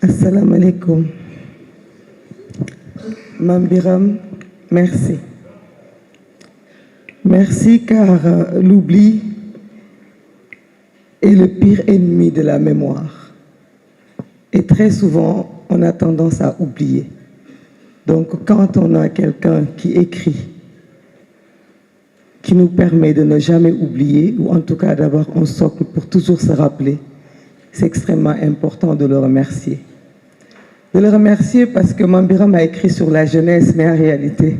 Assalamu alaikum. Mame Biram, merci. Merci car l'oubli est le pire ennemi de la mémoire. Et très souvent, on a tendance à oublier. Donc quand on a quelqu'un qui écrit, qui nous permet de ne jamais oublier, ou en tout cas d'avoir un socle pour toujours se rappeler, c'est extrêmement important de le remercier. De le remercier parce que Mame Biram a écrit sur la jeunesse, mais en réalité,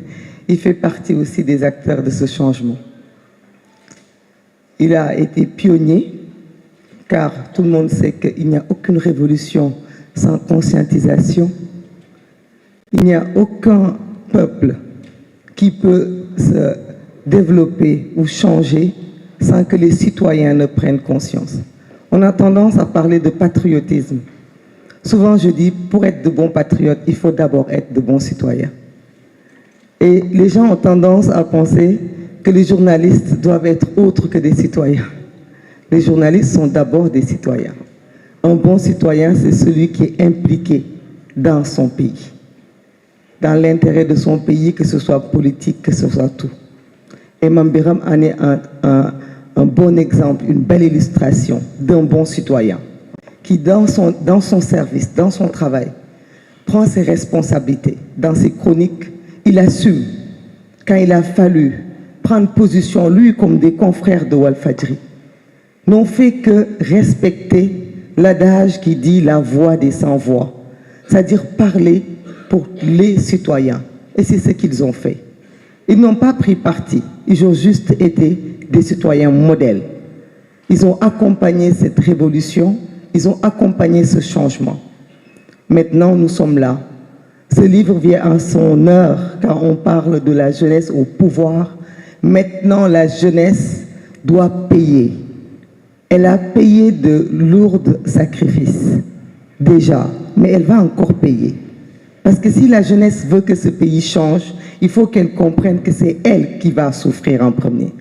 il fait partie aussi des acteurs de ce changement. Il a été pionnier, car tout le monde sait qu'il n'y a aucune révolution sans conscientisation. Il n'y a aucun peuple qui peut se développer ou changer sans que les citoyens ne prennent conscience. On a tendance à parler de patriotisme. Souvent, je dis, pour être de bons patriotes, il faut d'abord être de bons citoyens. Et les gens ont tendance à penser que les journalistes doivent être autres que des citoyens. Les journalistes sont d'abord des citoyens. Un bon citoyen, c'est celui qui est impliqué dans son pays, dans l'intérêt de son pays, que ce soit politique, que ce soit tout. Et Mame Biram en est un bon exemple, une belle illustration d'un bon citoyen qui, dans son service, dans son travail, prend ses responsabilités. Dans ses chroniques, il assume quand il a fallu prendre position, lui comme des confrères de Walfadjri, n'ont fait que respecter l'adage qui dit la voix des sans-voix, c'est-à-dire parler pour les citoyens. Et c'est ce qu'ils ont fait. Ils n'ont pas pris parti, ils ont juste été des citoyens modèles. Ils ont accompagné cette révolution, ils ont accompagné ce changement. Maintenant, nous sommes là. Ce livre vient en son heure quand on parle de la jeunesse au pouvoir. Maintenant, la jeunesse doit payer. Elle a payé de lourds sacrifices, déjà, mais elle va encore payer. Parce que si la jeunesse veut que ce pays change, il faut qu'elle comprenne que c'est elle qui va souffrir en premier.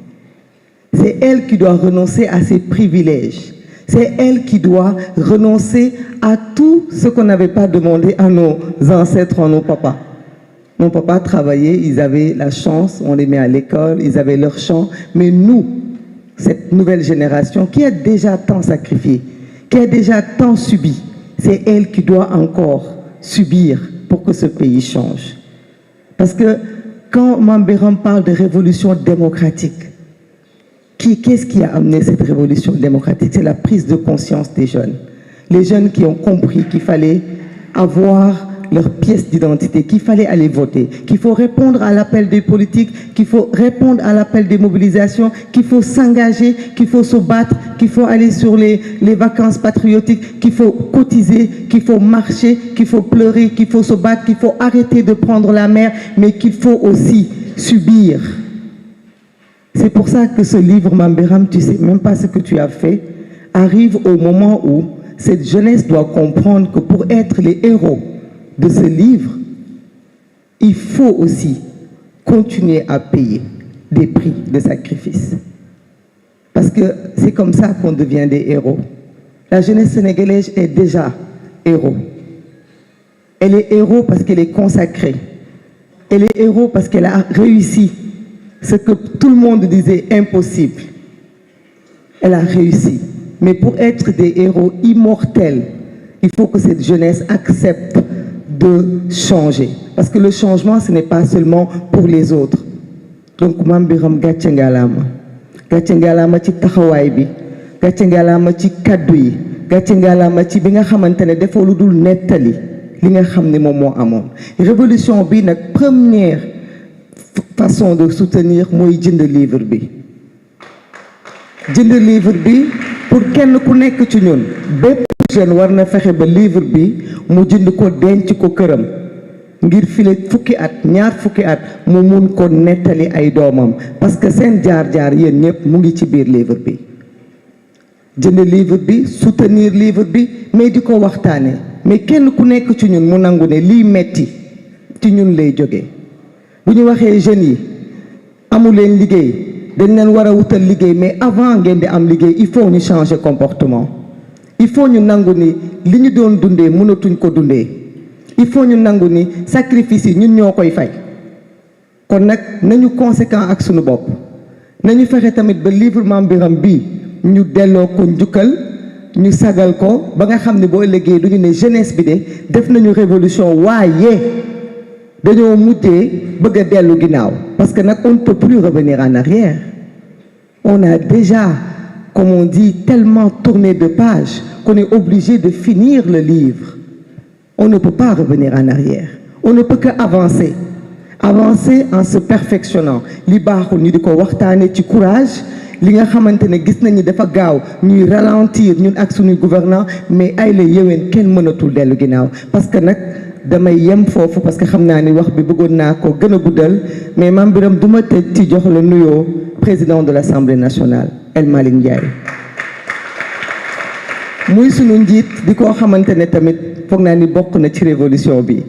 C'est elle qui doit renoncer à ses privilèges. C'est elle qui doit renoncer à tout ce qu'on n'avait pas demandé à nos ancêtres, à nos papas. Nos papas travaillaient, ils avaient la chance, on les met à l'école, ils avaient leur champ. Mais nous, cette nouvelle génération qui a déjà tant sacrifié, qui a déjà tant subi, c'est elle qui doit encore subir pour que ce pays change. Parce que quand Mame Biram parle de révolution démocratique, qu'est-ce qui a amené cette révolution démocratique? C'est la prise de conscience des jeunes. Les jeunes qui ont compris qu'il fallait avoir leur pièce d'identité, qu'il fallait aller voter, qu'il faut répondre à l'appel des politiques, qu'il faut répondre à l'appel des mobilisations, qu'il faut s'engager, qu'il faut se battre, qu'il faut aller sur les vacances patriotiques, qu'il faut cotiser, qu'il faut marcher, qu'il faut pleurer, qu'il faut se battre, qu'il faut arrêter de prendre la mer, mais qu'il faut aussi subir. C'est pour ça que ce livre, Mame Biram, tu ne sais même pas ce que tu as fait, arrive au moment où cette jeunesse doit comprendre que pour être les héros de ce livre, il faut aussi continuer à payer des prix de sacrifice. Parce que c'est comme ça qu'on devient des héros. La jeunesse sénégalaise est déjà héros. Elle est héros parce qu'elle est consacrée. Elle est héros parce qu'elle a réussi ce que tout le monde disait impossible. Elle a réussi. Mais pour être des héros immortels, il faut que cette jeunesse accepte de changer. Parce que le changement, ce n'est pas seulement pour les autres. Donc, Mame Biram gatche ngalama. Gatche ngalama ci taxawaay bi. Gatche ngalama ci kaddu yi. Gatche ngalama ci bi nga xamantene defoo lu dul nettali li nga xam ne moom moo amoon. Révolution bi nag première façon de soutenir mooy jënd livre bi. Jënd livre bi pour kenn ku nekk ci ñun bépp jeune war na fexe ba livre bi mu jënd ko denc ko këram ngir file fukki at ñaar fukki at mu mun ko nettali ay doomam parce que seen jaar-jaar yéen ñëpp mu ngi ci biir livre bi. Jënd livre bi soutenir livre bi mais di ko waxtaane mais kenn ku nekk ci ñun mu nangu ne lii metti ci ñun lay jógee. Bu ñu waxee jeunes yi amu leen liggéey dañ leen war a wutal liggéey mais avant ngeen di am liggéey il faut ñu changer comportement. il faut ñu nangu ni li ñu doon dundee mënatuñ ko dundee il faut ñu nangu ni sacrifice yi ñun ñoo koy fay kon nag nañu conséquent ak suñu bopp nañu fexe tamit ba livre Mame Birame bi ñu delloo ko njukkal ñu sagal ko ba nga xam ne boo ëllëgee du ñu ne jeunesse bi de def nañu révolution waaye dañoo mujjee bëgg a dellu ginnaaw parce que nag on ne peut plus revenir en arrière on a déjà comme on dit tellement tourné de page qu'on est obligé de finir le livre on ne peut pas revenir en arrière on ne peut que avancer en se perfectionnant li baaxul ñu di ko waxtaane ci courage li nga xamante ne gis nañu dafa gaaw ñuy ralentir ñun ak suñuy gouvernant mais ay la yéwén kenn mënatul dellu ginnaaw parce que nag damay yem foofu parce que xam naa ni wax bi bëggoon naa ko gën a guddal mais Mame Birame du ma tëj ci jox la nuyoo président de l'Assemblée nationale El Malick Ndiaye muy sunu njiit di koo xamante ne tamit foog naa ni bokk na ci révolution bi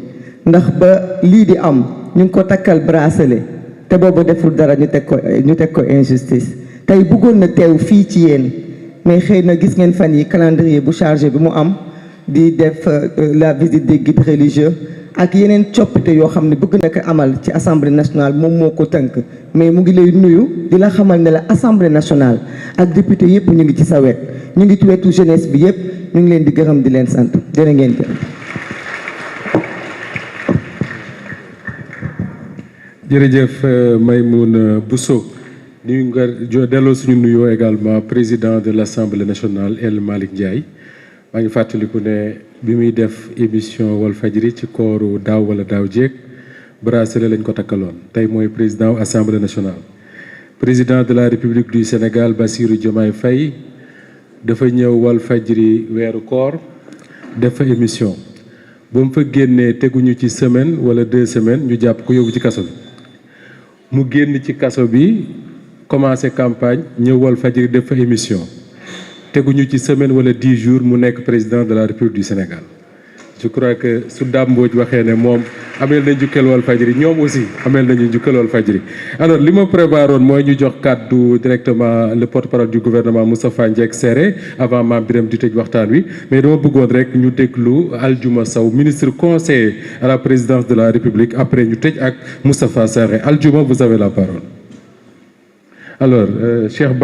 ndax ba lii di am ñu ngi ko takkal bracelet te boobu deful dara ñu teg ko injustice tey bëggoon na teew fii ci yéen mais xëy na gis ngeen fan yi calendrier bu chargé bi mu am di def la visite des guides religieux ak yeneen coppite yoo xam ne bëgg na ko amal ci assemblée nationale moom moo ko tënk mais mu ngi lay nuyu di la xamal ne la assemblée nationale ak député yëpp ñu ngi ci sa wet ñu ngi ci wetu jeunesse bi yëpp ñu ngi leen di gërëm di leen sant jërë ngeen jërëjëf Maymouna Bousso ñu nga delloo suñu nuyoo également président de l'Assemblée nationale El Malick Ndiaye maa ngi fàttaliku ne bi muy def émission Walfadjri ci kooru daaw wala daaw jéeg bracelet lañ ko takkaloon tey mooy président Assemblée nationale président de la République du Sénégal Bassirou Diomaye Faye dafa ñëw Walfadjri weeru koor def fa émission ba mu fa génnee teguñu ci semaine wala 2 semaines ñu jàpp ko yóbbu ci kaso bi mu génn ci kaso bi commencé campagne ñëw Walfadjri def fa émission teguñu ci semaine wala 10 jours mu nekk président de la République du Sénégal je crois que su Dame Mbodj waxee ne moom ameel nañ njukkal Walfadjri ñoom aussi ameel nañu njukkal Walfadjri alors li ma préparoon mooy ñu jox kàddu directement le porte-parole du gouvernement Moustapha Ndiek Séré avant Mame Birame di tëj waxtaan wi mais dama bëggoon rek ñu déglu Aldiouma Sow ministre conseiller à la présidence de la République après ñu tëj ak Moustapha Séré Aldiouma vous avez la parole alors Cheikh